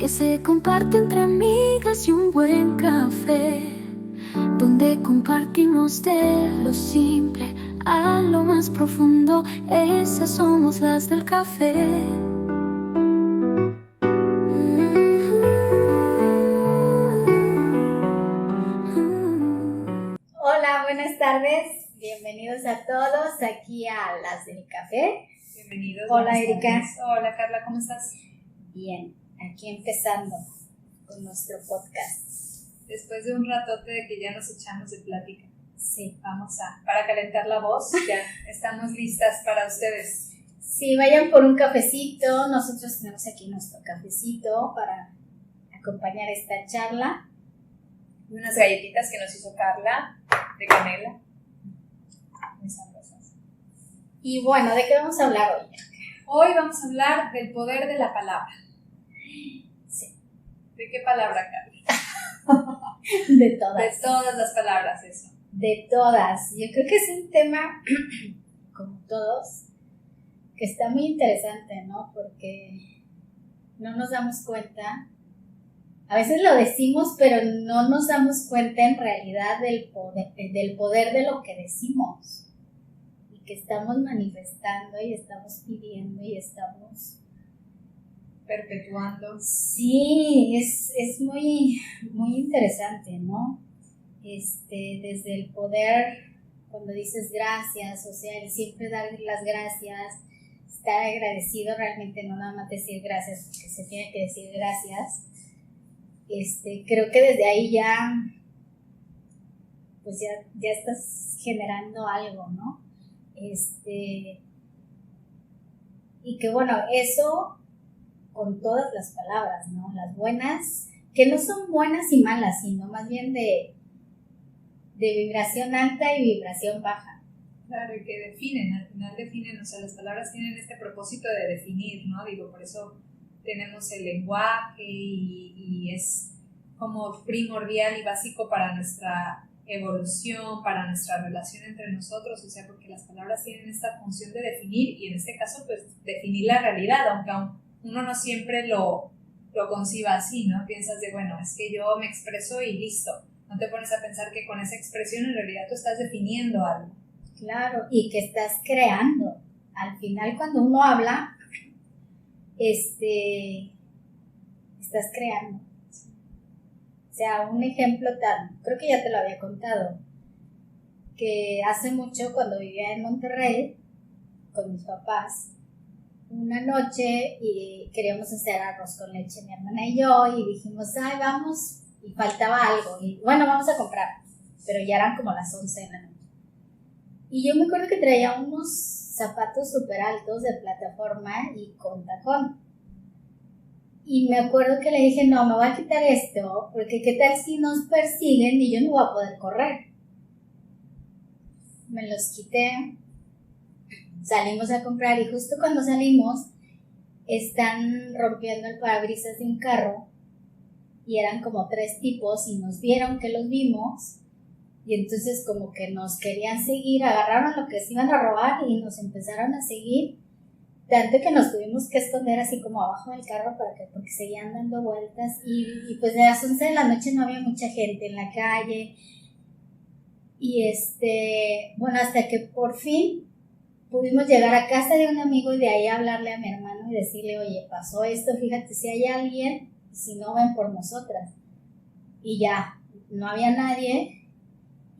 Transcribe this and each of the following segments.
que se comparte entre amigas y un buen café, donde compartimos de lo simple a lo más profundo. Esas somos las del café. Hola, buenas tardes. Bienvenidos a todos aquí a Las del Café. Bienvenidos. Hola, Erika. Hola, Carla, ¿cómo estás? Bien, aquí empezando con nuestro podcast. Después de un ratote de que ya nos echamos de plática. Sí. Para calentar la voz, ya estamos listas para ustedes. Sí, vayan por un cafecito. Nosotros tenemos aquí nuestro cafecito para acompañar esta charla. Y unas galletitas que nos hizo Carla de canela. Muy sabrosas. Y bueno, ¿de qué vamos a hablar hoy? Hoy vamos a hablar del poder de la palabra. Sí. ¿De qué palabra, Carla? De todas. De todas las palabras, eso. De todas. Yo creo que es un tema, como todos, que está muy interesante, ¿no? Porque no nos damos cuenta. A veces lo decimos, pero no nos damos cuenta en realidad del poder de lo que decimos. Y que estamos manifestando y estamos pidiendo y estamos perpetuando. Sí, es muy, muy interesante, ¿no? Desde el poder, cuando dices gracias, o sea, el siempre dar las gracias, estar agradecido, realmente no nada más decir gracias, porque se tiene que decir gracias. Creo que desde ahí pues ya estás generando algo, ¿no? Y que bueno, eso con todas las palabras, ¿no? Las buenas, que no son buenas y malas, sino más bien de vibración alta y vibración baja. Claro, y que definen, al final definen, o sea, las palabras tienen este propósito de definir, ¿no? Digo, por eso tenemos el lenguaje y es como primordial y básico para nuestra evolución, para nuestra relación entre nosotros, o sea, porque las palabras tienen esta función de definir y en este caso, pues, definir la realidad, aunque uno no siempre lo conciba así, ¿no? Piensas de, bueno, es que yo me expreso y listo. No te pones a pensar que con esa expresión en realidad tú estás definiendo algo. Claro, y que estás creando. Al final, cuando uno habla, estás creando. O sea, un ejemplo creo que ya te lo había contado, que hace mucho, cuando vivía en Monterrey, con mis papás, una noche y queríamos hacer arroz con leche, mi hermana y yo, y dijimos, ay, vamos, y faltaba algo, y bueno, vamos a comprar, pero ya eran como las 11 de la noche. Y yo me acuerdo que traía unos zapatos súper altos de plataforma y con tacón. Y me acuerdo que le dije, no, me voy a quitar esto, porque qué tal si nos persiguen y yo no voy a poder correr. Me los quité, salimos a comprar y justo cuando salimos están rompiendo el parabrisas de un carro y eran como 3 tipos y nos vieron que los vimos y entonces como que nos querían seguir, agarraron lo que se iban a robar y nos empezaron a seguir, tanto que nos tuvimos que esconder así como abajo del carro porque seguían dando vueltas y pues a las 11 de la noche no había mucha gente en la calle y bueno, hasta que por fin pudimos llegar a casa de un amigo y de ahí hablarle a mi hermano y decirle, oye, pasó esto, fíjate si hay alguien, si no ven por nosotras. Y ya, no había nadie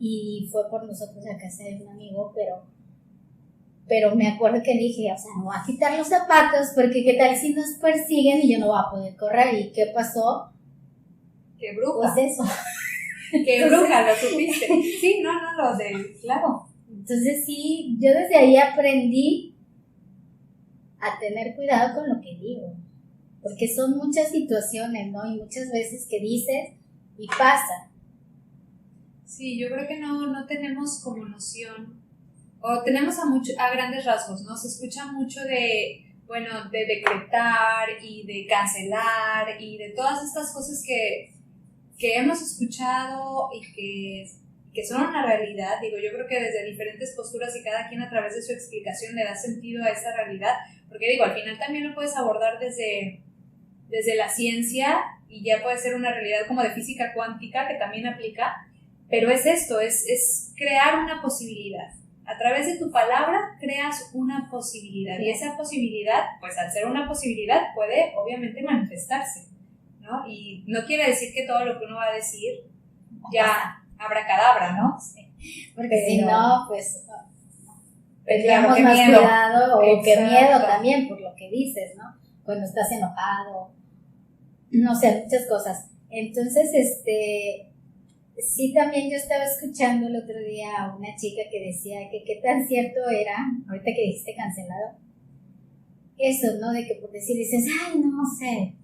y fue por nosotros a casa de un amigo, pero me acuerdo que dije, o sea, no voy a quitar los zapatos porque qué tal si nos persiguen y yo no voy a poder correr. ¿Y qué pasó? ¡Qué bruja! Pues eso. ¡Qué bruja! Lo supiste. Sí, claro. Entonces sí, yo desde ahí aprendí a tener cuidado con lo que digo, porque son muchas situaciones, ¿no? Y muchas veces que dices y pasa. Sí, yo creo que no tenemos como noción, o tenemos a grandes rasgos, ¿no? Se escucha mucho de decretar y de cancelar y de todas estas cosas que hemos escuchado y que son una realidad. Digo, yo creo que desde diferentes posturas y cada quien a través de su explicación le da sentido a esa realidad, porque digo, al final también lo puedes abordar desde desde la ciencia y ya puede ser una realidad como de física cuántica que también aplica, pero es esto, es crear una posibilidad. A través de tu palabra creas una posibilidad y esa posibilidad, pues al ser una posibilidad puede obviamente manifestarse, ¿no? Y no quiere decir que todo lo que uno va a decir ya abracadabra, ¿no? Sí. Porque si no, pues claro, tendríamos más miedo. cuidado, o qué Exacto. miedo también por lo que dices, ¿no? Cuando estás enojado, no sé, muchas cosas. Entonces, sí, también yo estaba escuchando el otro día a una chica que decía que qué tan cierto era, ahorita que dijiste cancelado, eso, ¿no? De que por decir, dices, ay, no sé,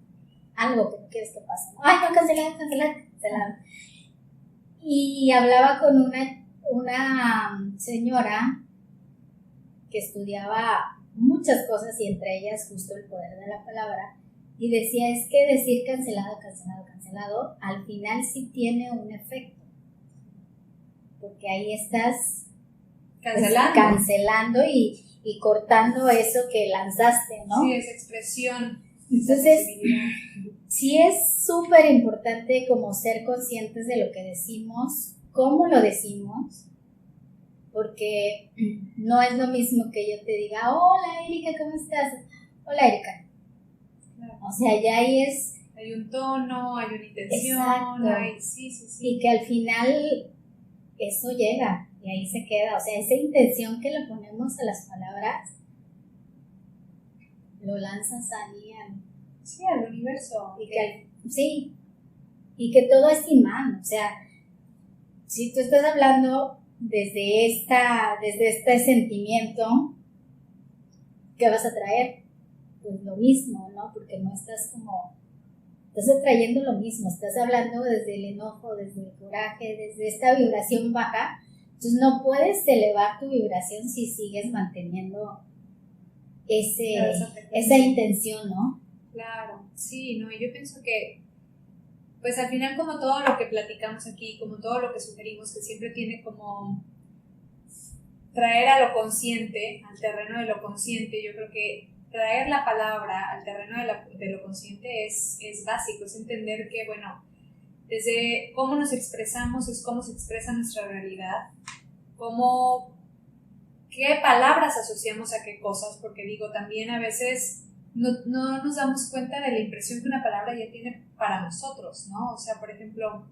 algo que no quieres que pase, ¿no? Ay, no, cancelado, cancelado, cancelado. Y hablaba con una señora que estudiaba muchas cosas y entre ellas justo el poder de la palabra, y decía, es que decir cancelado, cancelado, cancelado, al final sí tiene un efecto, porque ahí estás cancelando y cortando eso que lanzaste, ¿no? Sí, esa expresión. Entonces, sí es súper importante como ser conscientes de lo que decimos, cómo lo decimos, porque no es lo mismo que yo te diga, hola Erika, ¿cómo estás? Hola Erika. Claro. O sea, ya ahí es... Hay un tono, hay una intención, Exacto. sí. Y que al final eso llega y ahí se queda. O sea, esa intención que le ponemos a las palabras, lo lanzas ahí al universo. Sí, y que todo es imán. O sea, si tú estás hablando desde este sentimiento, ¿qué vas a traer? Pues lo mismo, ¿no? Porque no estás atrayendo lo mismo, estás hablando desde el enojo, desde el coraje, desde esta vibración baja. Entonces no puedes elevar tu vibración si sigues manteniendo esa intención, ¿no? Claro, sí, no, y yo pienso que pues al final como todo lo que platicamos aquí, como todo lo que sugerimos, que siempre tiene como traer a lo consciente, al terreno de lo consciente, yo creo que traer la palabra al terreno de lo consciente es básico, es entender que, bueno, desde cómo nos expresamos es cómo se expresa nuestra realidad, qué palabras asociamos a qué cosas, porque digo, también a veces no nos damos cuenta de la impresión que una palabra ya tiene para nosotros, ¿no? O sea, por ejemplo,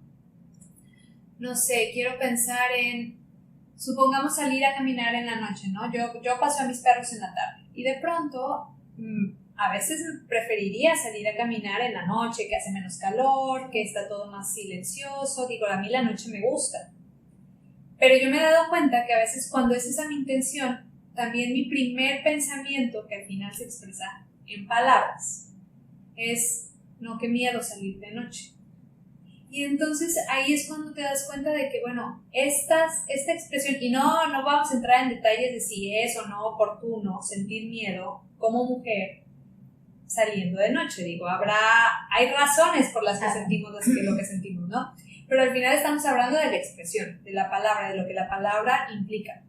no sé, quiero pensar en, supongamos salir a caminar en la noche, ¿no? Yo paso a mis perros en la tarde y de pronto a veces preferiría salir a caminar en la noche, que hace menos calor, que está todo más silencioso. Digo, a mí la noche me gusta. Pero yo me he dado cuenta que a veces cuando es esa mi intención, también mi primer pensamiento, que al final se expresa en palabras, es, no, qué miedo salir de noche. Y entonces ahí es cuando te das cuenta de que, bueno, esta expresión, y no vamos a entrar en detalles de si es o no oportuno sentir miedo como mujer saliendo de noche. Digo, hay razones por las que sentimos lo que sentimos, ¿no? Pero al final estamos hablando de la expresión, de la palabra, de lo que la palabra implica.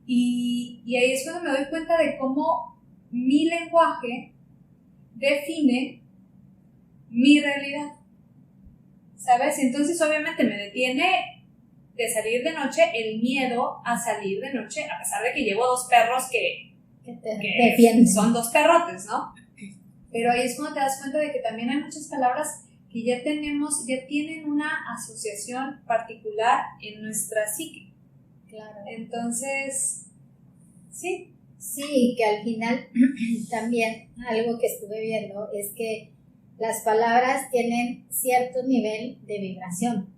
Y ahí es cuando me doy cuenta de cómo mi lenguaje define mi realidad, ¿sabes? Entonces obviamente me detiene de salir de noche el miedo a salir de noche, a pesar de que llevo 2 perros que son 2 perrotes, ¿no? Pero ahí es cuando te das cuenta de que también hay muchas palabras que ya tienen una asociación particular en nuestra psique. Claro. Entonces, sí. Sí, que al final también algo que estuve viendo es que las palabras tienen cierto nivel de vibración.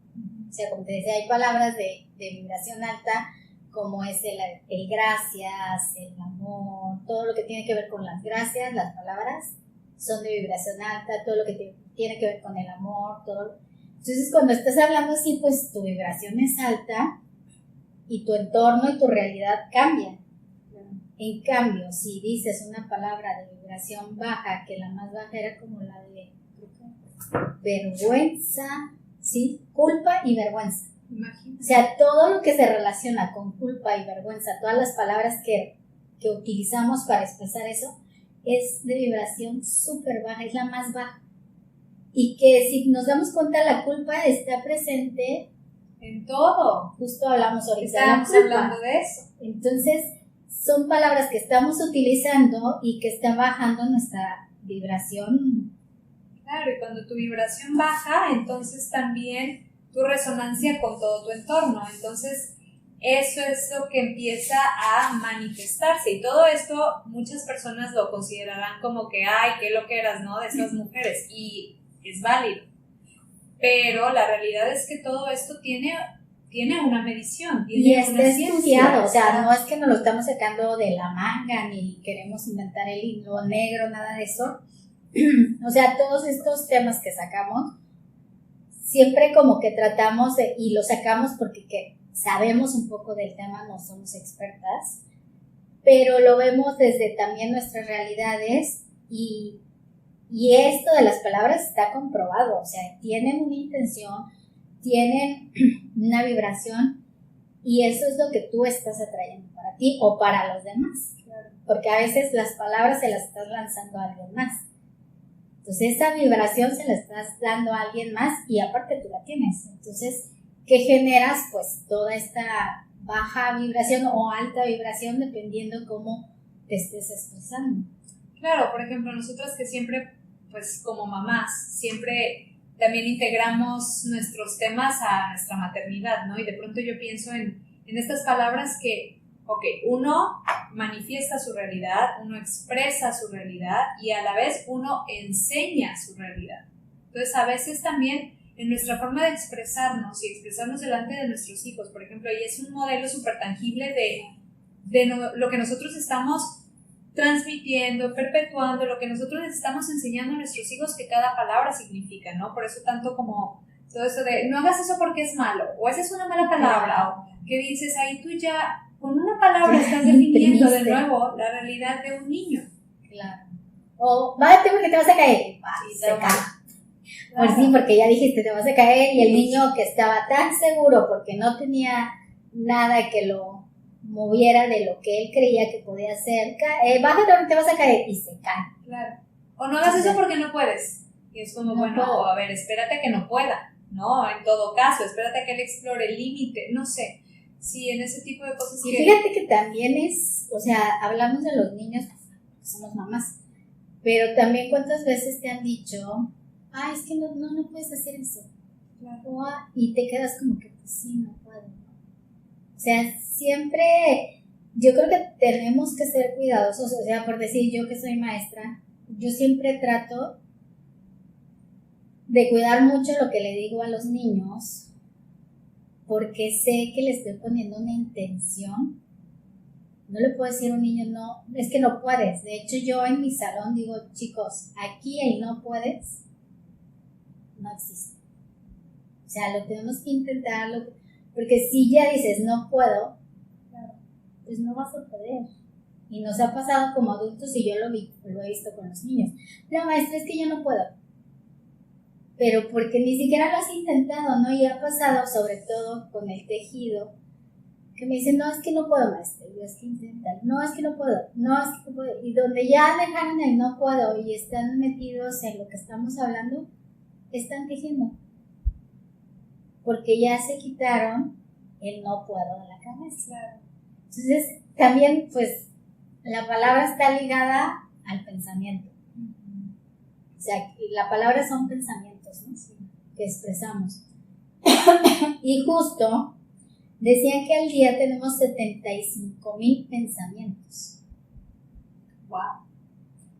O sea, como te decía, hay palabras de vibración alta, como es el gracias, el amor, todo lo que tiene que ver con las gracias, las palabras son de vibración alta, todo lo que tiene que ver con el amor, todo. Entonces, cuando estás hablando así, pues tu vibración es alta y tu entorno y tu realidad cambian. En cambio, si dices una palabra de vibración baja, que la más baja era como la de vergüenza, ¿sí? Culpa y vergüenza. Imagínate. O sea, todo lo que se relaciona con culpa y vergüenza, todas las palabras que utilizamos para expresar eso, es de vibración súper baja, es la más baja. y que si nos damos cuenta la culpa está presente en todo. Justo hablamos ahorita Estábamos de la culpa. hablando de eso. Entonces, son palabras que estamos utilizando y que están bajando nuestra vibración. Claro, y cuando tu vibración baja, entonces también tu resonancia con todo tu entorno. Entonces, eso es lo que empieza a manifestarse. Y todo esto, muchas personas lo considerarán como que, ay, qué loqueras, ¿no? De estas mujeres. Y es válido. Pero la realidad es que todo esto tiene una medición. Y está estudiado, o sea, no es que nos lo estamos sacando de la manga, ni queremos inventar el hilo negro, nada de eso. O sea, todos estos temas que sacamos, siempre como que tratamos de, y lo sacamos porque sabemos un poco del tema, no somos expertas, pero lo vemos desde también nuestras realidades y esto de las palabras está comprobado, o sea, tienen una intención, tienen una vibración y eso es lo que tú estás atrayendo para ti o para los demás, claro. Porque a veces las palabras se las estás lanzando a alguien más. Entonces esa vibración se la estás dando a alguien más y aparte tú la tienes. Entonces, ¿qué generas? Pues toda esta baja vibración o alta vibración dependiendo cómo te estés expresando. Claro, por ejemplo, nosotras que siempre, pues como mamás, siempre también integramos nuestros temas a nuestra maternidad, ¿no? Y de pronto yo pienso en estas palabras que, ok, uno manifiesta su realidad, uno expresa su realidad y a la vez uno enseña su realidad. Entonces, a veces también en nuestra forma de expresarnos y expresarnos delante de nuestros hijos, por ejemplo, y es un modelo súper tangible de lo que nosotros estamos transmitiendo, perpetuando, lo que nosotros les estamos enseñando a nuestros hijos que cada palabra significa, ¿no? Por eso tanto como todo eso de no hagas eso porque es malo, o esa es una mala palabra, o que dices ahí tú ya con una palabra estás definiendo de nuevo la realidad de un niño. Claro. O bájate porque te vas a caer. Se cae. Claro. Sí, porque ya dijiste te vas a caer y el niño que estaba tan seguro porque no tenía nada que lo moviera de lo que él creía que podía hacer, bájate porque te vas a caer y se cae. Claro. O no hagas eso porque no puedes. Y es como, no bueno, puedo. A ver, espérate que no pueda, ¿no? En todo caso, espérate que él explore el límite, no sé. Sí, en ese tipo de cosas. Y fíjate que también es, o sea, hablamos de los niños, somos mamás, pero también cuántas veces te han dicho, ay, es que no puedes hacer eso. Claro. Y te quedas como que, pues sí, no puedo. O sea, siempre, yo creo que tenemos que ser cuidadosos, o sea, por decir yo que soy maestra, yo siempre trato de cuidar mucho lo que le digo a los niños, porque sé que le estoy poniendo una intención. No le puedo decir a un niño, no, es que no puedes. De hecho, yo en mi salón digo, chicos, aquí el no puedes no existe. O sea, lo tenemos que intentar, porque si ya dices no puedo, pues no vas a poder. Y nos ha pasado como adultos y yo lo he visto con los niños. No, maestra, es que yo no puedo. Pero porque ni siquiera lo has intentado, ¿no? Y ha pasado, sobre todo con el tejido, que me dicen, no, es que no puedo, maestra. Y yo, es que intentar. No, es que no puedo. No, es que no puedo. Y donde ya dejaron el no puedo y están metidos en lo que estamos hablando, están tejiendo. Porque ya se quitaron el no puedo de la cabeza. Entonces, también, pues, la palabra está ligada al pensamiento. O sea, la palabra son pensamientos, ¿no? Sí. Que expresamos. Y justo decían que al día tenemos 75,000 pensamientos. ¡Wow!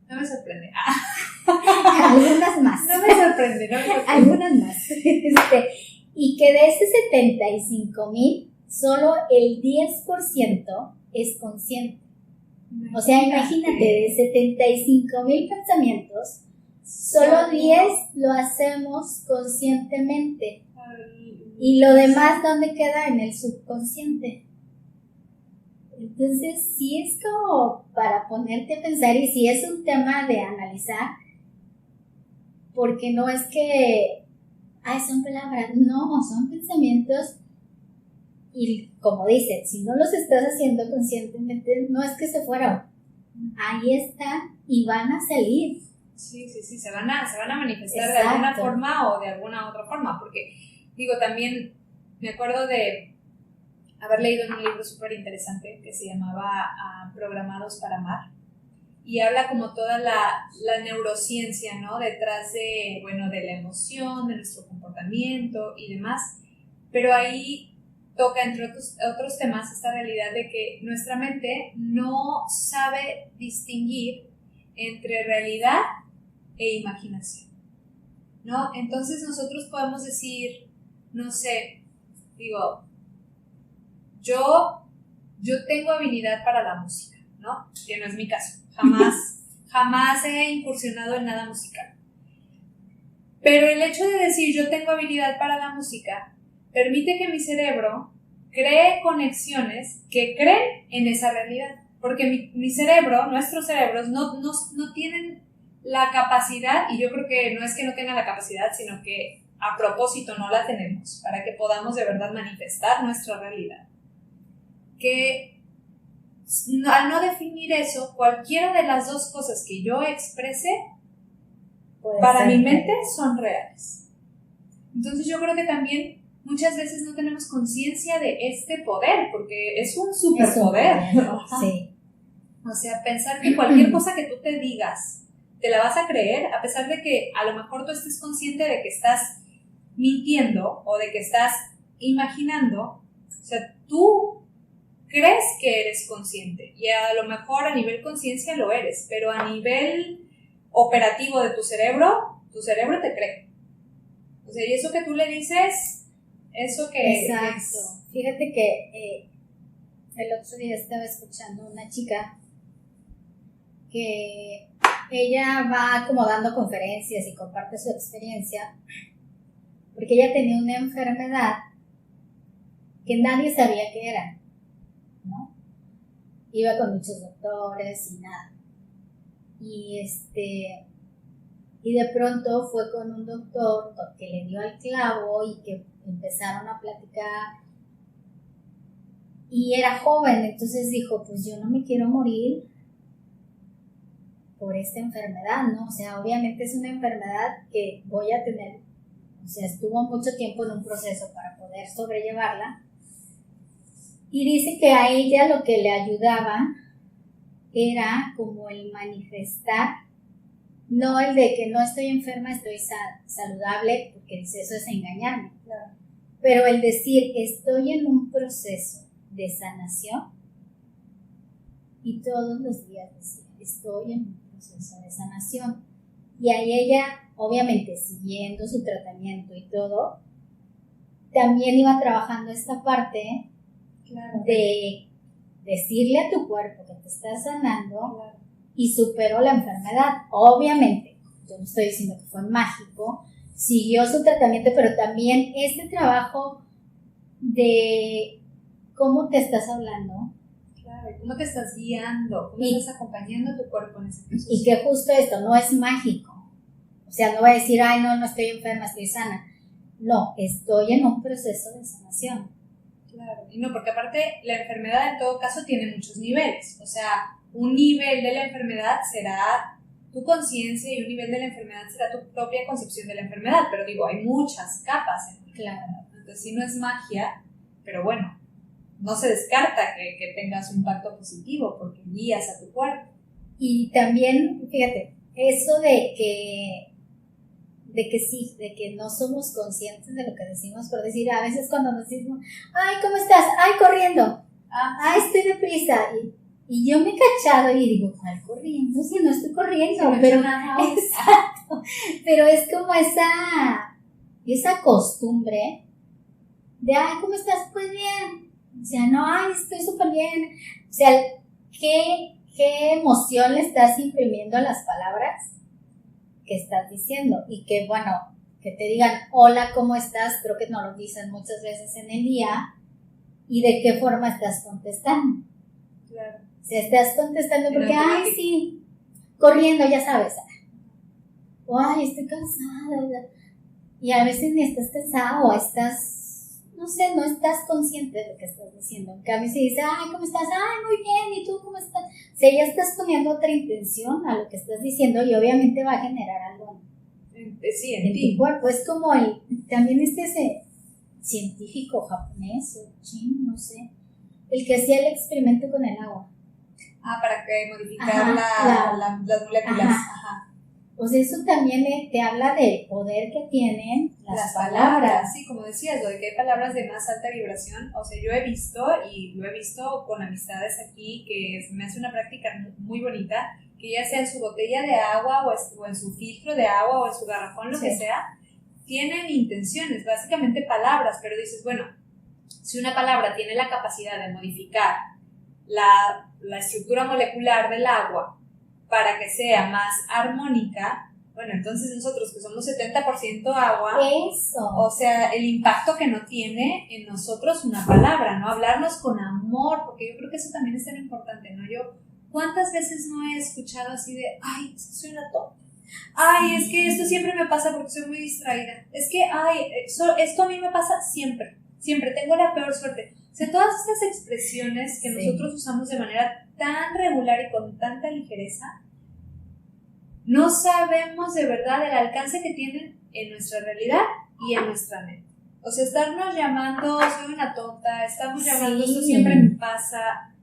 No me sorprende. Algunas más. No me sorprende, no me sorprende. Algunas más. Y que de ese 75,000, solo el 10% es consciente. O sea, imagínate, de 75,000 pensamientos, solo 10 lo hacemos conscientemente. Y lo demás, ¿dónde queda? En el subconsciente. Entonces, sí es como para ponerte a pensar, y sí es un tema de analizar, porque no es que, son palabras, no, son pensamientos, y como dicen, si no los estás haciendo conscientemente, no es que se fueron, ahí están y van a salir. O Sí, se van a manifestar de Exacto. alguna forma o de alguna otra forma, porque digo, también me acuerdo de haber leído en un libro súper interesante que se llamaba Programados para Amar, y habla como toda la neurociencia, ¿no? Detrás de, bueno, de la emoción, de nuestro comportamiento y demás, pero ahí toca, entre otros temas, esta realidad de que nuestra mente no sabe distinguir entre realidad e imaginación, ¿no? Entonces nosotros podemos decir, no sé, digo, yo tengo habilidad para la música, ¿no? Que no es mi caso, jamás he incursionado en nada musical. Pero el hecho de decir yo tengo habilidad para la música permite que mi cerebro cree conexiones que creen en esa realidad. Porque mi cerebro, nuestros cerebros, no tienen la capacidad, y yo creo que no es que no tengan la capacidad, sino que a propósito no la tenemos, para que podamos de verdad manifestar nuestra realidad. Que al no definir eso, cualquiera de las dos cosas que yo exprese, para mi mente son reales. Entonces yo creo que también muchas veces no tenemos conciencia de este poder, porque es un superpoder, ¿no? Sí. O sea, pensar que cualquier cosa que tú te digas, te la vas a creer, a pesar de que a lo mejor tú estés consciente de que estás mintiendo o de que estás imaginando. O sea, tú crees que eres consciente y a lo mejor a nivel conciencia lo eres, pero a nivel operativo de tu cerebro te cree. O sea, y eso que tú le dices, eso que Exacto. es... Fíjate que el otro día estaba escuchando a una chica que ella va como dando conferencias y comparte su experiencia, porque ella tenía una enfermedad que nadie sabía qué era, ¿no? Iba con muchos doctores y nada. Y de pronto fue con un doctor que le dio al clavo y que empezaron a platicar. Y era joven, entonces dijo, pues yo no me quiero morir por esta enfermedad, ¿no? O sea, obviamente es una enfermedad que voy a tener, o sea, estuvo mucho tiempo en un proceso para poder sobrellevarla. Y dice que a ella lo que le ayudaba era como el manifestar, no el de que no estoy enferma, estoy saludable, porque dice eso es engañarme, claro. Pero el decir estoy en un proceso de sanación, y todos los días decía estoy en un proceso de sanación, y ahí ella obviamente siguiendo su tratamiento y todo, también iba trabajando esta parte, claro, de decirle a tu cuerpo que te está sanando, claro, y superó la enfermedad. Obviamente, yo no estoy diciendo que fue mágico, siguió su tratamiento, pero también este trabajo de cómo te estás hablando. Claro, cómo te estás guiando, cómo estás acompañando a tu cuerpo en ese proceso. Y que justo esto no es mágico. O sea, no voy a decir, ay, no estoy enferma, estoy sana. No, estoy en un proceso de sanación. Claro, y no, porque aparte la enfermedad en todo caso tiene muchos niveles. O sea, un nivel de la enfermedad será tu conciencia y un nivel de la enfermedad será tu propia concepción de la enfermedad. Pero digo, hay muchas capas en la enfermedad. Entonces, sí, no es magia, pero bueno, no se descarta que tengas un impacto positivo porque guías a tu cuerpo. Y también, fíjate, eso de que sí, de que no somos conscientes de lo que decimos por decir, a veces cuando nos decimos, ay, ¿cómo estás? Ay, corriendo. Ay, estoy deprisa. Y yo me he cachado y digo, ¿cuál corriendo? Si no estoy corriendo. Sí, pero exacto. Pero es como esa costumbre de, ay, ¿cómo estás? Pues bien. O sea, no, ay, estoy súper bien. O sea, ¿qué emoción le estás imprimiendo a las palabras que estás diciendo? Y que, bueno, que te digan, hola, ¿cómo estás? Creo que nos lo dicen muchas veces en el día. ¿Y de qué forma estás contestando? Claro. O sea, estás contestando porque, ay, sí, corriendo, ya sabes. O, ay, estoy cansada. Y a veces ni estás cansado, estás no sé, no estás consciente de lo que estás diciendo. En cambio, si dices, ay, ¿cómo estás? Ay, muy bien, ¿y tú cómo estás? O sea, ya estás poniendo otra intención a lo que estás diciendo y obviamente va a generar algo Sí, en ti. tu cuerpo. Es como también ese científico japonés o chino, no sé, el que hacía el experimento con el agua. Para que modificar Ajá, las moléculas. Ajá. Ajá. O sea, eso también te habla del poder que tienen las palabras. Sí, como decías, lo de que hay palabras de más alta vibración. O sea, yo he visto, y lo he visto con amistades aquí, que me hace una práctica muy bonita, que ya sea en su botella de agua o en su filtro de agua o en su garrafón, lo que sea, tienen intenciones, básicamente palabras, pero dices, bueno, si una palabra tiene la capacidad de modificar la estructura molecular del agua para que sea más armónica, bueno, entonces nosotros que somos 70% agua, eso. O sea, el impacto que no tiene en nosotros una palabra, ¿no? Hablarnos con amor, porque yo creo que eso también es tan importante, ¿no? Yo, ¿cuántas veces no he escuchado así de, ay, es que soy una tonta? Ay, es que esto siempre me pasa porque soy muy distraída. Es que, ay, esto a mí me pasa siempre, siempre, tengo la peor suerte. O sea, todas estas expresiones que nosotros usamos de manera tan regular y con tanta ligereza, no sabemos de verdad el alcance que tienen en nuestra realidad y en nuestra mente. O sea, estarnos llamando, soy una tonta, estamos llamando, esto siempre me pasa,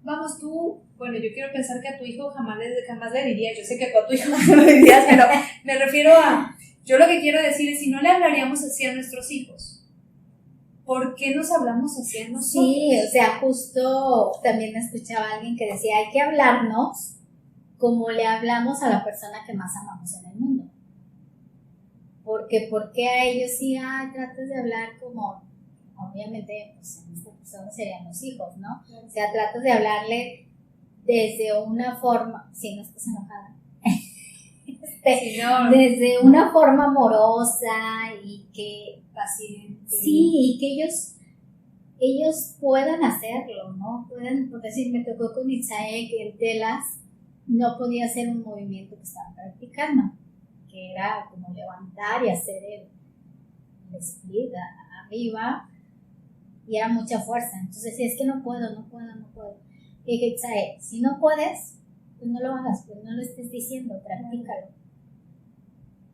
vamos tú, bueno, yo quiero pensar que a tu hijo jamás le dirías, yo sé que a tu hijo no le dirías, pero me refiero yo lo que quiero decir es, si no le hablaríamos así a nuestros hijos, ¿por qué nos hablamos así a nosotros? Sí, o sea, justo también escuchaba a alguien que decía, hay que hablarnos como le hablamos a la persona que más amamos en el mundo. Porque a ellos sí, tratas de hablar como, obviamente, pues en esta persona serían los hijos, ¿no? O sea, tratas de hablarle desde una forma, si no estás enojada, desde una forma amorosa y que paciente. Sí, y que ellos puedan hacerlo, ¿no? Puedan, por decir, me tocó con Itzae que en telas no podía hacer un movimiento que estaban practicando, que era como levantar y hacer el split arriba, y era mucha fuerza. Entonces, si es que no puedo. Y dije, Itzae, si no puedes, pues no lo hagas, pues no lo estés diciendo, practícalo.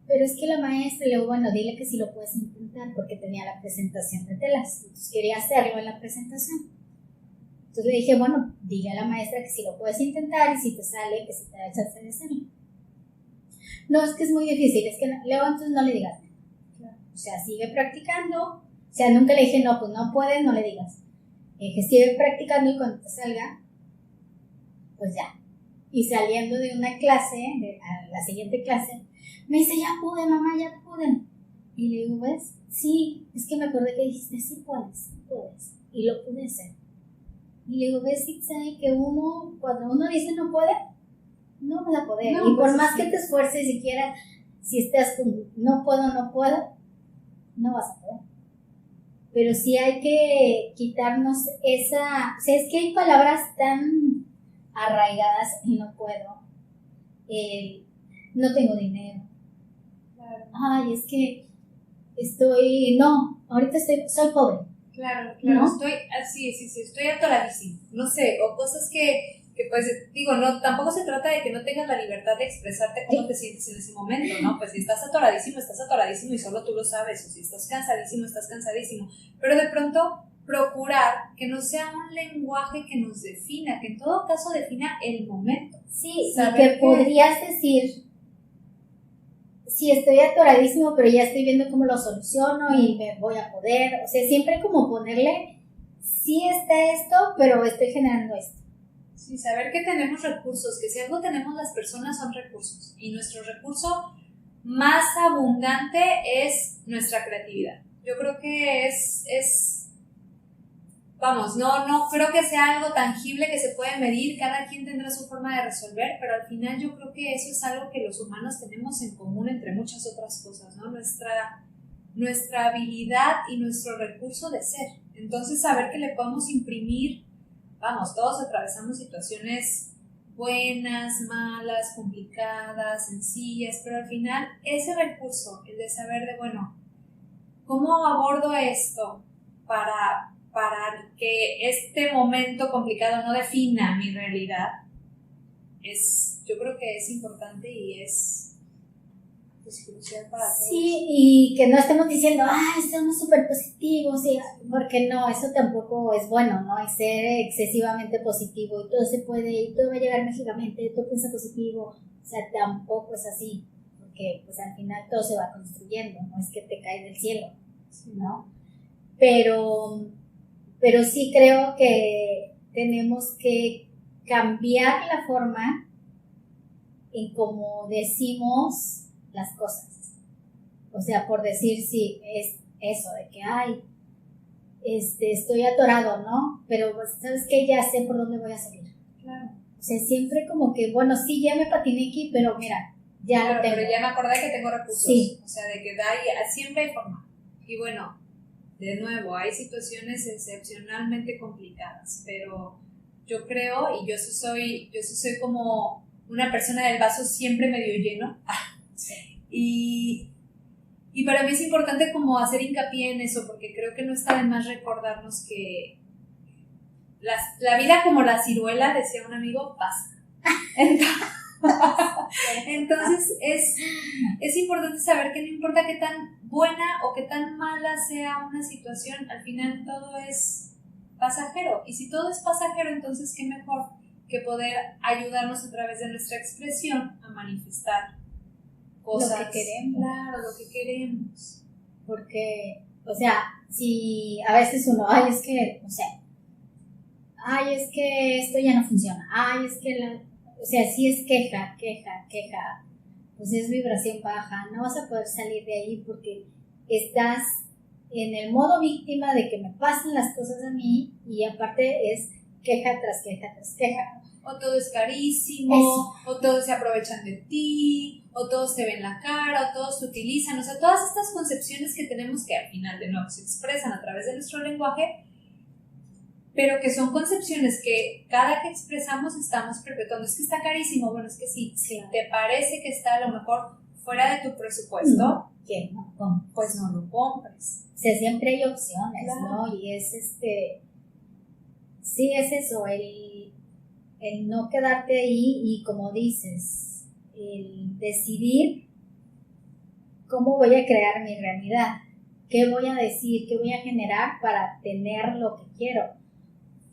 Pero es que la maestra le dijo, bueno, dile que sí lo puedes intentar, porque tenía la presentación de telas, entonces quería hacerlo en la presentación. Entonces le dije, bueno, dile a la maestra que sí lo puedes intentar, y si te sale, que si te da el chance de hacerlo. No, es que es muy difícil, es que Leo, entonces no le digas. O sea, sigue practicando. O sea, nunca le dije, no, pues no puedes, no le digas. Le dije, sigue practicando y cuando te salga, pues ya. Y saliendo de una clase, a la siguiente clase, me dice, ya pude, mamá, ya pude. Y le digo, ¿ves? Sí, es que me acordé que dijiste, sí puedes. Y lo pude hacer. Y le digo, ¿ves, Itzae, que cuando uno dice no puede, no vas a poder? No, y por más que te esfuerces y quieras, si estás con no puedo, no vas a poder. Pero sí hay que quitarnos esa, o sea, es que hay palabras tan arraigadas y no puedo. No tengo dinero. Claro. Ay, es que ahorita soy pobre. Claro, ¿no? Estoy atoradísimo. No sé, o cosas que pues digo, no, tampoco se trata de que no tengas la libertad de expresarte cómo te sientes en ese momento, ¿no? Pues si estás atoradísimo y solo tú lo sabes, o si estás cansadísimo, pero de pronto procurar que no sea un lenguaje que nos defina, que en todo caso defina el momento. Sí, y que podrías decir, sí, estoy atoradísimo, pero ya estoy viendo cómo lo soluciono y me voy a poder, o sea, siempre como ponerle, sí está esto, pero estoy generando esto. Sí, saber que tenemos recursos, que si algo tenemos las personas son recursos, y nuestro recurso más abundante es nuestra creatividad. Yo creo que vamos, no creo que sea algo tangible que se puede medir, cada quien tendrá su forma de resolver, pero al final yo creo que eso es algo que los humanos tenemos en común entre muchas otras cosas, ¿no? Nuestra habilidad y nuestro recurso de ser. Entonces, saber que le podemos imprimir, vamos, todos atravesamos situaciones buenas, malas, complicadas, sencillas, pero al final ese recurso, el de saber de, bueno, ¿cómo abordo esto para que este momento complicado no defina mi realidad? Yo creo que es importante y es crucial para todos. Sí, y que no estemos diciendo, somos súper positivos, porque no, eso tampoco es bueno, ¿no? Y ser excesivamente positivo, y todo se puede, y todo va a llegar mágicamente, todo piensa positivo, o sea, tampoco es así, porque pues al final todo se va construyendo, no es que te cae del cielo, ¿no? Pero sí creo que tenemos que cambiar la forma en cómo decimos las cosas. O sea, por decir, sí, es eso de que, estoy atorado, ¿no? Pero, ¿sabes qué? Ya sé por dónde voy a salir. Claro. O sea, siempre como que, bueno, sí, ya me patiné aquí, pero mira, ya lo tengo. Pero ya me acordé que tengo recursos. Sí. O sea, de que siempre hay forma. Y bueno, de nuevo, hay situaciones excepcionalmente complicadas, pero yo creo, y yo sí soy como una persona del vaso siempre medio lleno. Sí. Y para mí es importante como hacer hincapié en eso, porque creo que no está de más recordarnos que la vida como la ciruela, decía un amigo, pasa. Entonces es importante saber que no importa qué tan buena o qué tan mala sea una situación, al final todo es pasajero. Y si todo es pasajero, entonces qué mejor que poder ayudarnos a través de nuestra expresión a manifestar cosas. Lo que queremos. Claro, lo que queremos. Porque, o sea, si a veces uno, es que, no sé, es que esto ya no funciona, es que o sea, si es queja, pues es vibración baja, no vas a poder salir de ahí porque estás en el modo víctima de que me pasan las cosas a mí y aparte es queja tras queja tras queja. O todo es carísimo, o todos se aprovechan de ti, o todos te ven la cara, o todos te utilizan, o sea, todas estas concepciones que tenemos que al final de nuevo se expresan a través de nuestro lenguaje, pero que son concepciones que cada que expresamos estamos perpetuando. Es que está carísimo, bueno, es que sí, si te parece que está a lo mejor fuera de tu presupuesto, que no compres. Pues no lo compres. O sea, siempre hay opciones, claro. ¿No? Y es sí, es eso, el no quedarte ahí y como dices, el decidir cómo voy a crear mi realidad, qué voy a decir, qué voy a generar para tener lo que quiero.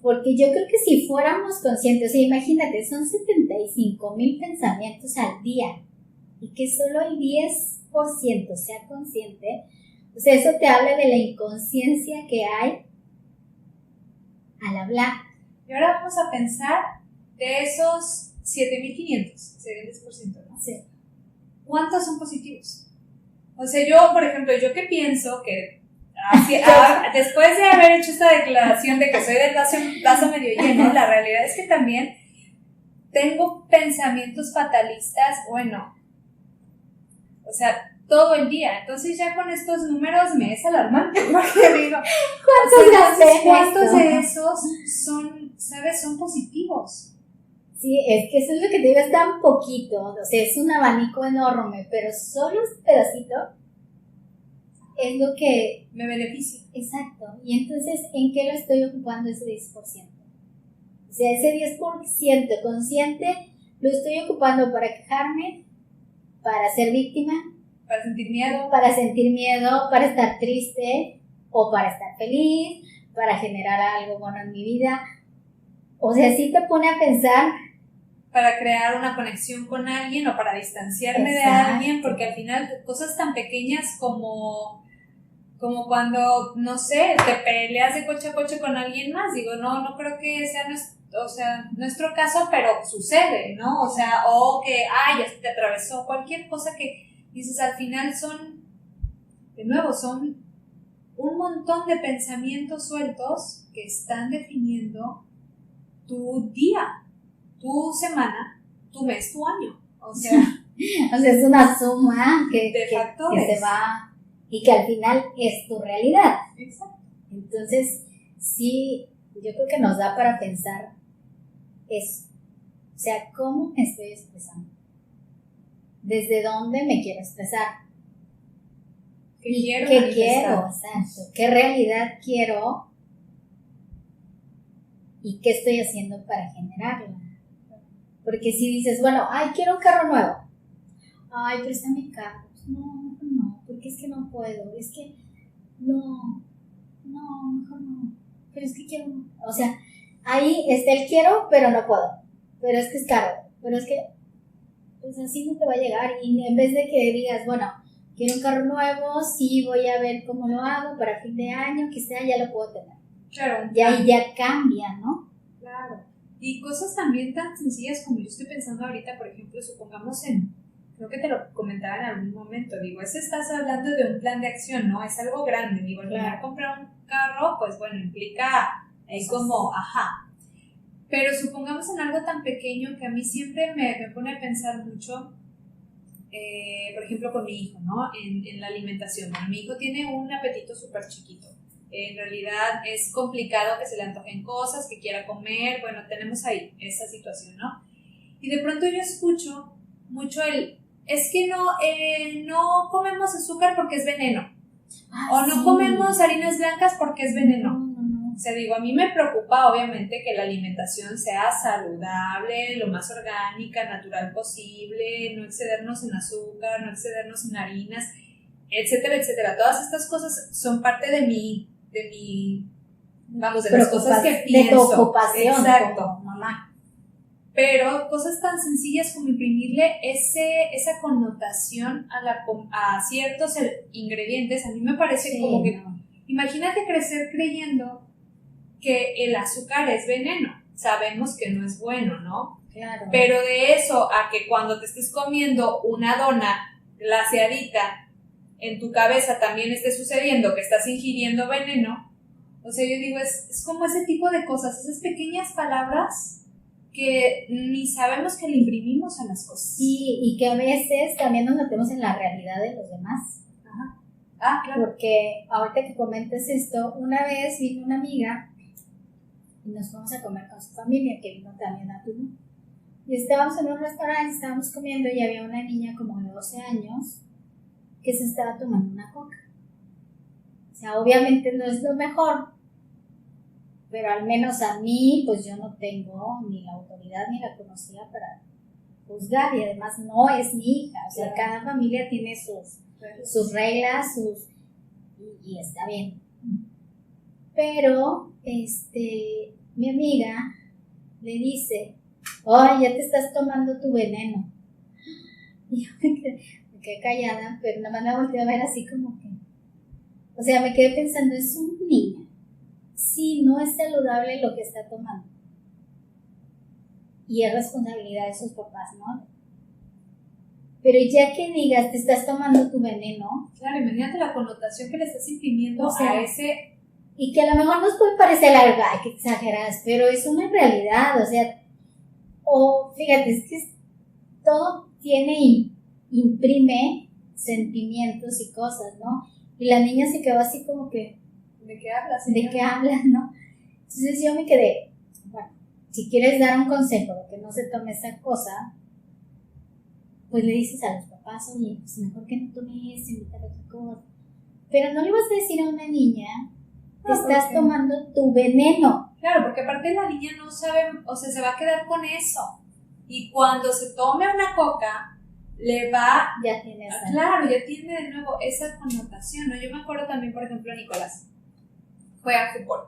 Porque yo creo que si fuéramos conscientes, o sea, imagínate, son 75,000 pensamientos al día y que solo el 10% sea consciente, o sea, eso te habla de la inconsciencia que hay al hablar. Y ahora vamos a pensar de esos 7,500, sería el 10%, ¿no? Sí. ¿Cuántos son positivos? O sea, yo, por ejemplo, yo que pienso que después de haber hecho esta declaración de que soy del vaso medio lleno, la realidad es que también tengo pensamientos fatalistas, bueno, o sea, todo el día. Entonces ya con estos números me es alarmante, porque digo, ¿cuántos de esos son, sabes, son positivos? Sí, es que eso es lo que te digo, es tan poquito, o sea, es un abanico enorme, pero solo este pedacito es lo que me beneficia. Exacto. Y entonces, ¿en qué lo estoy ocupando ese 10%? O sea, ese 10% consciente lo estoy ocupando para quejarme, para ser víctima, para sentir miedo, para estar triste o para estar feliz, para generar algo bueno en mi vida. O sea, sí te pone a pensar. Para crear una conexión con alguien o para distanciarme de alguien, porque al final cosas tan pequeñas como cuando, no sé, te peleas de coche a coche con alguien más, digo, no creo que sea nuestro caso, pero sucede, ¿no? O sea, o que, ya se te atravesó, cualquier cosa que dices, al final son un montón de pensamientos sueltos que están definiendo tu día, tu semana, tu mes, tu año. O sea, es una suma que factores. Se va y que al final es tu realidad. Exacto. Entonces, sí, yo creo que nos da para pensar eso. O sea, ¿cómo me estoy expresando? ¿Desde dónde me quiero expresar? ¿Qué quiero ¿Qué manifestar? quiero? Exacto. ¿Qué realidad quiero? ¿Y qué estoy haciendo para generarla? Porque si dices, bueno, ay, quiero un carro nuevo. Ay, préstame el carro. No, porque es que no puedo. Es que no, mejor no. Pero es que quiero. O sea, ahí está el quiero, pero no puedo. Pero es que es caro. Pero es que, pues así no te va a llegar. Y en vez de que digas, bueno, quiero un carro nuevo, sí voy a ver cómo lo hago para fin de año, quizá ya lo puedo tener. Claro. Ya ahí ya cambia, ¿no? Claro. Y cosas también tan sencillas como yo estoy pensando ahorita, por ejemplo, supongamos creo que te lo comentaba en algún momento, digo, estás hablando de un plan de acción, ¿no? Es algo grande, digo, al final comprar un carro, pues bueno, implica como, pero supongamos en algo tan pequeño que a mí siempre me pone a pensar mucho, por ejemplo, con mi hijo, ¿no? En la alimentación. Bueno, mi hijo tiene un apetito súper chiquito. En realidad es complicado que se le antojen cosas, que quiera comer, bueno, tenemos ahí esa situación, ¿no? Y de pronto yo escucho mucho es que no comemos azúcar porque es veneno, o no comemos harinas blancas porque es veneno. O sea, digo, a mí me preocupa obviamente que la alimentación sea saludable, lo más orgánica, natural posible, no excedernos en azúcar, no excedernos en harinas, etcétera, etcétera. Todas estas cosas son parte de vamos, de las cosas que pienso. De tu ocupación. Exacto. Como mamá. Pero cosas tan sencillas como imprimirle esa connotación a ciertos ingredientes, a mí me parece como que, imagínate crecer creyendo que el azúcar es veneno. Sabemos que no es bueno, ¿no? Claro. Pero de eso a que cuando te estés comiendo una dona glaseadita, en tu cabeza también esté sucediendo que estás ingiriendo veneno. O sea, yo digo, es como ese tipo de cosas, esas pequeñas palabras que ni sabemos que le imprimimos a las cosas. Sí, y que a veces también nos metemos en la realidad de los demás. Claro. Porque ahorita que comentas esto, una vez vino una amiga y nos fuimos a comer con su familia, que vino también a Tulum. Y estábamos en un restaurante, estábamos comiendo y había una niña como de 12 años que se estaba tomando una coca. O sea, obviamente no es lo mejor, pero al menos a mí, pues yo no tengo ni la autoridad ni la conocía para juzgar, y además no es mi hija. O sea, cada familia tiene sus reglas, y está bien. Pero, mi amiga le dice, ay, ya te estás tomando tu veneno. Y yo me quedé callada, pero nada más la volteé a ver así como que, o sea, me quedé pensando, es un niño. Sí, no es saludable lo que está tomando. Y es responsabilidad de sus papás, ¿no? Pero ya que digas, te estás tomando tu veneno. Claro, imagínate la connotación que le estás imprimiendo, o sea, a ese. Y que a lo mejor nos puede parecer algo, ay, que exageras, pero es una realidad, o sea, fíjate, es que todo imprime sentimientos y cosas, ¿no? Y la niña se quedó así como que, ¿de qué hablas? ¿de qué hablas, no? Entonces yo me quedé, bueno, si quieres dar un consejo de que no se tome esa cosa, pues le dices a los papás, oye, pues mejor que no tome eso, invitar a otra cosa. Pero no le vas a decir a una niña, te estás tomando tu veneno. Claro, porque aparte la niña no sabe, o sea, se va a quedar con eso. Y cuando se tome una coca, le va... Ya tiene esa. Claro, ya tiene de nuevo esa connotación, ¿no? Yo me acuerdo también, por ejemplo, Nicolás juega fútbol.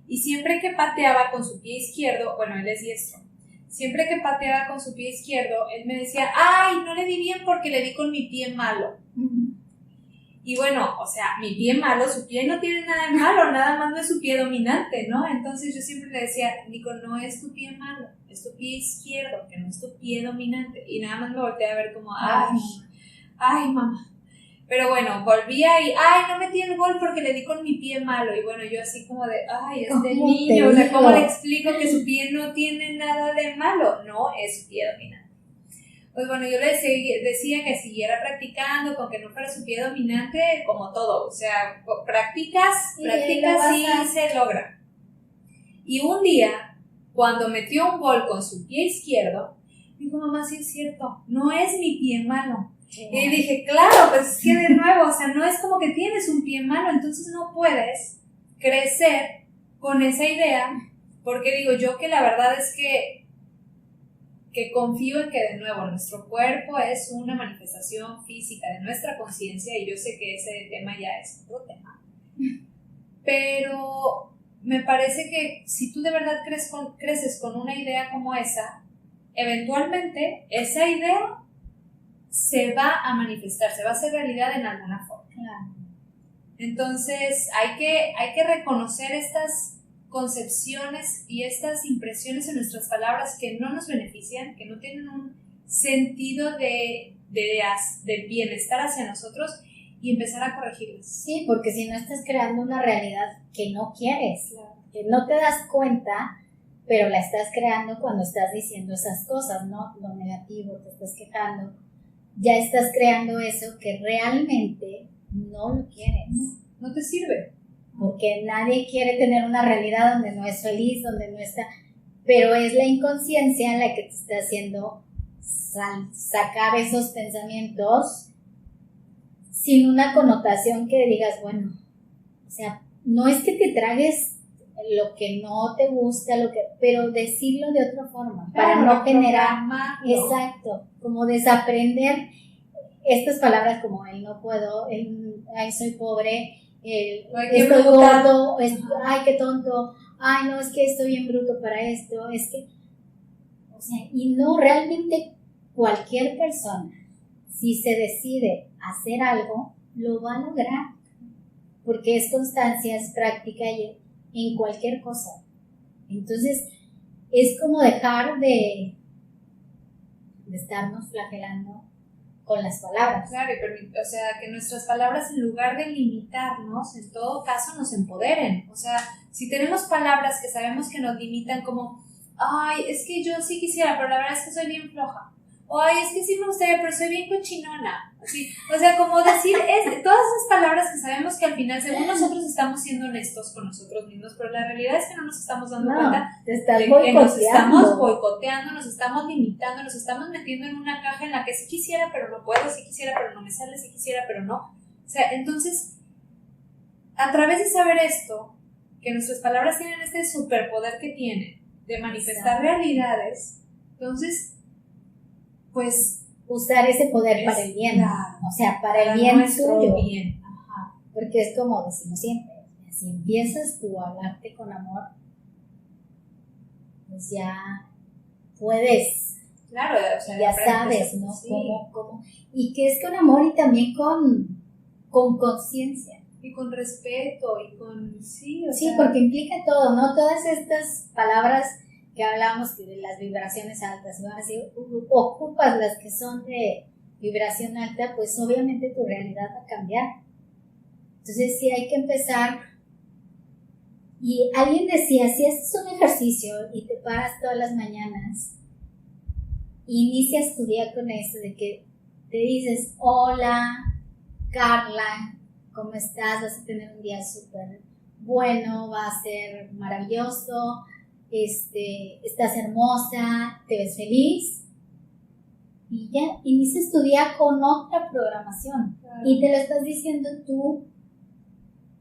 Y siempre que pateaba con su pie izquierdo, bueno, él es diestro, siempre que pateaba con su pie izquierdo, él me decía, ay, no le di bien porque le di con mi pie malo. Y bueno, o sea, mi pie malo, su pie no tiene nada de malo, nada más no es su pie dominante, ¿no? Entonces yo siempre le decía, Nico, no es tu pie malo, es tu pie izquierdo, que no es tu pie dominante. Y nada más me volteé a ver como, ay, mamá. Pero bueno, volvía y, ay, no metí el gol porque le di con mi pie malo. Y bueno, yo así como de, ay, este niño, o sea, ¿cómo le explico que su pie no tiene nada de malo? No, es su pie dominante. Pues bueno, yo le decía que siguiera practicando, con que no fuera su pie dominante, como todo. O sea, practicas y se logra. Y un día, cuando metió un gol con su pie izquierdo, dijo, mamá, sí es cierto, no es mi pie malo. Y dije, claro, pues es que de nuevo, o sea, no es como que tienes un pie malo, entonces no puedes crecer con esa idea, porque digo yo que la verdad es que confío en que de nuevo nuestro cuerpo es una manifestación física de nuestra conciencia, y yo sé que ese tema ya es otro tema, pero me parece que si tú de verdad creces con una idea como esa, eventualmente esa idea se va a manifestar, se va a hacer realidad en alguna forma. Claro. Entonces hay que reconocer estas concepciones y estas impresiones en nuestras palabras que no nos benefician, que no tienen un sentido de bienestar hacia nosotros, y empezar a corregirlas. Sí, porque si no estás creando una realidad que no quieres, Claro. que no te das cuenta, pero la estás creando cuando estás diciendo esas cosas, ¿no? Lo negativo, te estás quejando, ya estás creando eso que realmente no lo quieres. No te sirve. Porque nadie quiere tener una realidad donde no es feliz, donde no está, pero es la inconsciencia la que te está haciendo sacar esos pensamientos sin una connotación que digas, bueno, o sea, no es que te tragues lo que no te gusta, pero decirlo de otra forma, para no generar, exacto, como desaprender estas palabras como el no puedo, el ay soy pobre, estoy gordo, ay qué tonto, ay no, es que estoy bien bruto para esto, es que, o sea, y no, realmente cualquier persona, si se decide hacer algo, lo va a lograr, porque es constancia, es práctica en cualquier cosa. Entonces, es como dejar de estarnos flagelando con las palabras. Claro, o sea, que nuestras palabras, en lugar de limitarnos, en todo caso nos empoderen. O sea, si tenemos palabras que sabemos que nos limitan, como, ay, es que yo sí quisiera, pero la verdad es que soy bien floja. O ay, es que sí me gustaría, pero soy bien cochinona. Así, o sea, como decir todas esas palabras que sabemos que al final, según nosotros, estamos siendo honestos con nosotros mismos, pero la realidad es que no nos estamos dando cuenta de que nos estamos boicoteando, nos estamos limitando, nos estamos metiendo en una caja en la que sí quisiera, pero no puedo, sí quisiera, pero no me sale, sí quisiera, pero no. O sea, entonces, a través de saber esto, que nuestras palabras tienen este superpoder que tienen de manifestar realidades, entonces, pues usar ese poder para el bien, claro, o sea, para el bien suyo. Bien. Ajá. Porque es como decimos siempre, si empiezas tú a hablarte con amor, pues ya puedes, claro, o sea, ya sabes, ¿no? Sí. Cómo, y que es con amor y también con conciencia. Y con respeto, y con, sí, o sí, sea, porque implica todo, ¿no? Todas estas palabras que hablamos de las vibraciones altas, ¿no? Así ocupas las que son de vibración alta, pues obviamente tu realidad va a cambiar. Entonces sí hay que empezar. Y alguien decía, si haces un ejercicio y te paras todas las mañanas, inicias tu día con esto de que te dices, hola Carla, ¿cómo estás? Vas a tener un día súper bueno, va a ser maravilloso, estás hermosa, te ves feliz, y ya inicias tu día con otra programación. Claro. Y te lo estás diciendo tú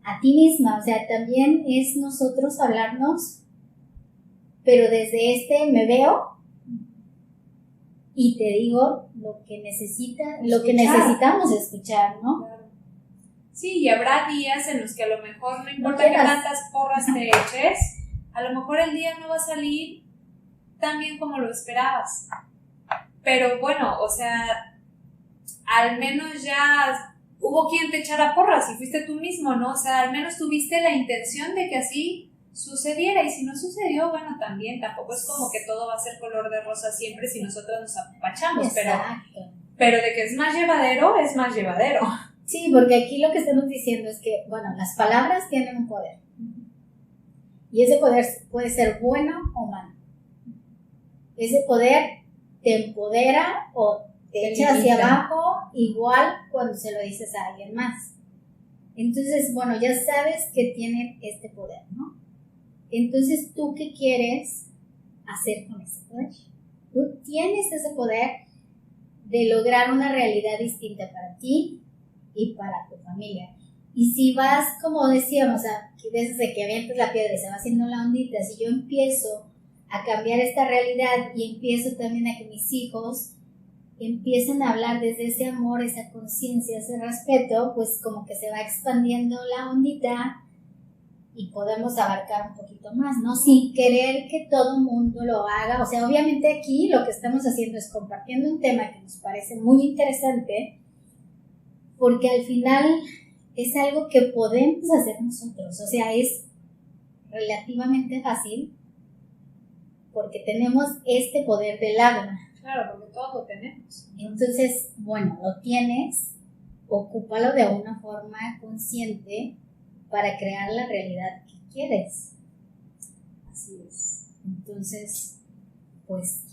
a ti misma, o sea, también es nosotros hablarnos, pero desde me veo y te digo lo que necesitamos escuchar, ¿no? Claro. Sí, y habrá días en los que a lo mejor no importa que tantas porras te eches, a lo mejor el día no va a salir tan bien como lo esperabas. Pero bueno, o sea, al menos ya hubo quien te echara porras y fuiste tú mismo, ¿no? O sea, al menos tuviste la intención de que así sucediera, y si no sucedió, bueno, también tampoco es como que todo va a ser color de rosa siempre si nosotros nos apapachamos, pero de que es más llevadero, es más llevadero. Sí, porque aquí lo que estamos diciendo es que, bueno, las palabras tienen un poder. Y ese poder puede ser bueno o malo. Ese poder te empodera o te echa hacia abajo, igual cuando se lo dices a alguien más. Entonces, bueno, ya sabes que tiene este poder, ¿no? Entonces, ¿tú qué quieres hacer con ese poder? Tú tienes ese poder de lograr una realidad distinta para ti y para tu familia. Y si vas, como decíamos, desde que avientas la piedra y se va haciendo la ondita, si yo empiezo a cambiar esta realidad y empiezo también a que mis hijos empiecen a hablar desde ese amor, esa conciencia, ese respeto, pues como que se va expandiendo la ondita y podemos abarcar un poquito más, ¿no? Sin querer que todo el mundo lo haga. O sea, obviamente aquí lo que estamos haciendo es compartiendo un tema que nos parece muy interesante, porque al final es algo que podemos hacer nosotros. O sea, es relativamente fácil porque tenemos este poder del habla. Claro, porque todos lo tenemos. Entonces, bueno, lo tienes, ocúpalo de una forma consciente para crear la realidad que quieres. Así es. Entonces, pues,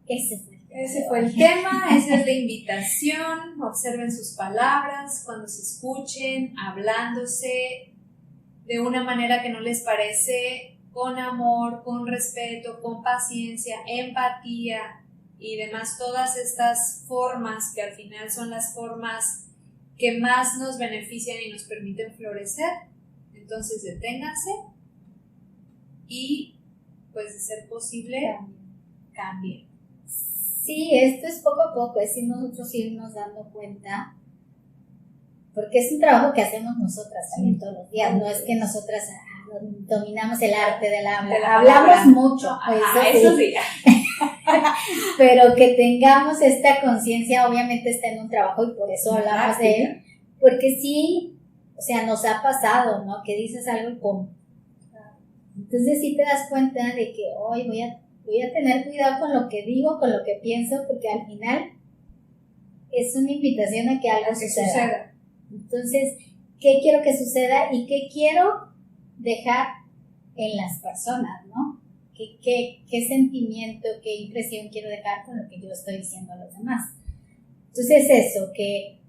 ese fue el tema, esa es la invitación. Observen sus palabras cuando se escuchen, hablándose de una manera que no les parece, con amor, con respeto, con paciencia, empatía y demás, todas estas formas que al final son las formas que más nos benefician y nos permiten florecer. Entonces deténganse y, pues, de ser posible, cambien. Sí, esto es poco a poco, es nosotros irnos dando cuenta, porque es un trabajo que hacemos nosotras también todos los días, no es que nosotras dominamos el arte del habla, hablamos mucho, eso sí. Pero que tengamos esta conciencia, obviamente está en un trabajo y por eso hablamos de él, porque sí, o sea, nos ha pasado, ¿no? Que dices algo y pum. Entonces sí te das cuenta de que hoy voy a tener cuidado con lo que digo, con lo que pienso, porque al final es una invitación a que algo suceda. Entonces, ¿qué quiero que suceda y qué quiero dejar en las personas, ¿no? ¿Qué sentimiento, qué impresión quiero dejar con lo que yo estoy diciendo a los demás? Entonces eso, que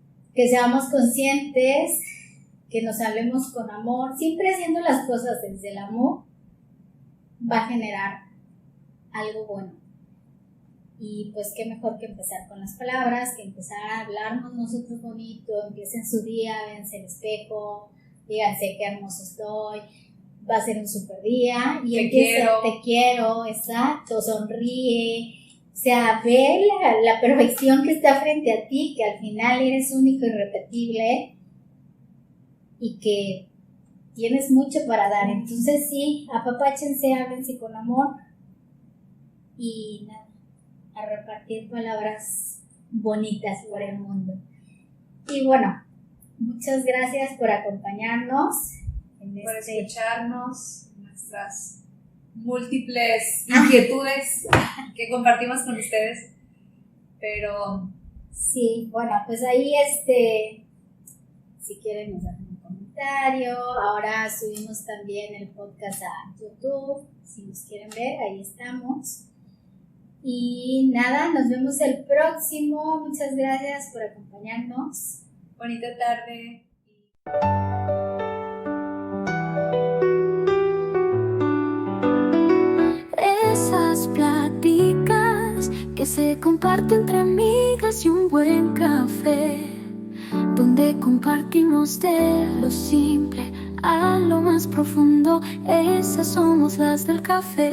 seamos conscientes, que nos hablemos con amor, siempre haciendo las cosas desde el amor, va a generar algo bueno. Y pues qué mejor que empezar con las palabras, que empezar a hablarnos nosotros bonito, empiecen su día, véanse el espejo, díganse qué hermoso estoy, va a ser un super día, y te quiero, exacto, sonríe, o sea, ve la perfección que está frente a ti, que al final eres único y irrepetible y que tienes mucho para dar. Entonces sí, apapáchense, háblense con amor y nada, a repartir palabras bonitas por el mundo. Y bueno, muchas gracias por acompañarnos. Por escucharnos, nuestras múltiples inquietudes que compartimos con ustedes. Pero sí, bueno, pues ahí si quieren nos dejan un comentario. Ahora subimos también el podcast a YouTube, si nos quieren ver, ahí estamos. Y nada, nos vemos el próximo. Muchas gracias por acompañarnos. Bonita tarde. Esas pláticas que se comparten entre amigas y un buen café, donde compartimos de lo simple a lo más profundo. Esas somos las del café.